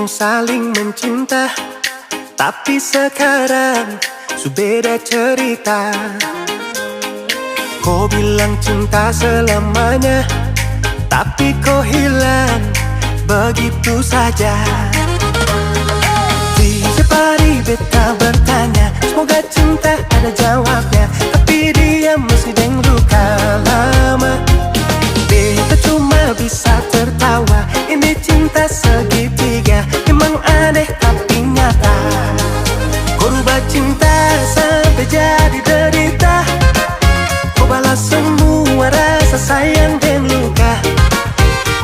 yang saling mencinta, tapi sekarang beda cerita. Kau bilang cinta selamanya, tapi kau hilang begitu saja. Tiap hari beta bertanya, semoga cinta ada jawabnya, tapi dia masih deng luka lama. Beta cuma bisa tertawa, ini cinta segitiga, emang aneh tapi nyata. Kau rubah cinta sampai jadi derita, kau balas semua rasa sayang dan luka.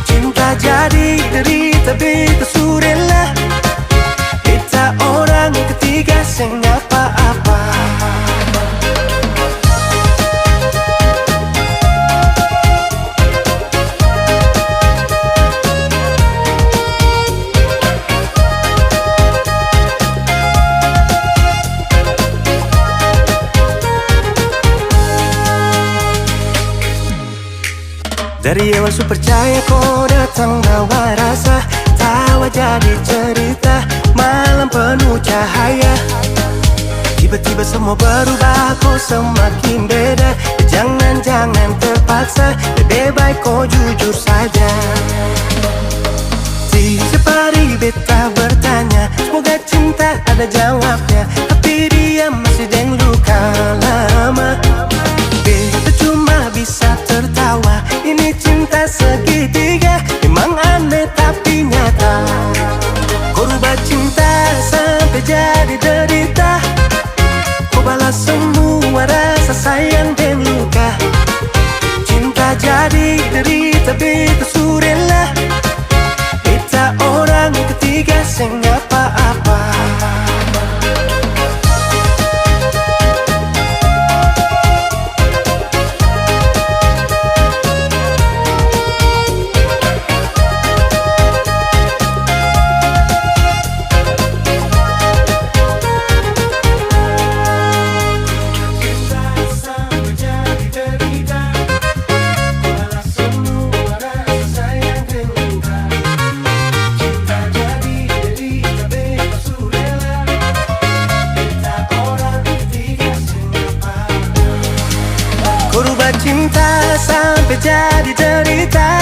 Cinta jadi derita, beta surela. Beta orang ketiga sing apa-apa. Dari awal su percaya kau datang bawa rasa, tawa jadi cerita, malam penuh cahaya. Tiba-tiba semua berubah, kau semakin beda. Jangan-jangan terpaksa, lebih baik kau jujur saja. Tiap hari beta bertanya, semoga cinta ada jawabnya, tapi dia masih deng luka lama. Beta cuma bisa tertawa, ini cinta segitiga, emang aneh tapi nyata. Kau rubah cinta sampai jadi derita, kau balas semua rasa sayang dan luka. Cinta jadi derita, beta surela. Beta orang ketiga sing apa-apa. Kau rubah cinta sampai jadi derita,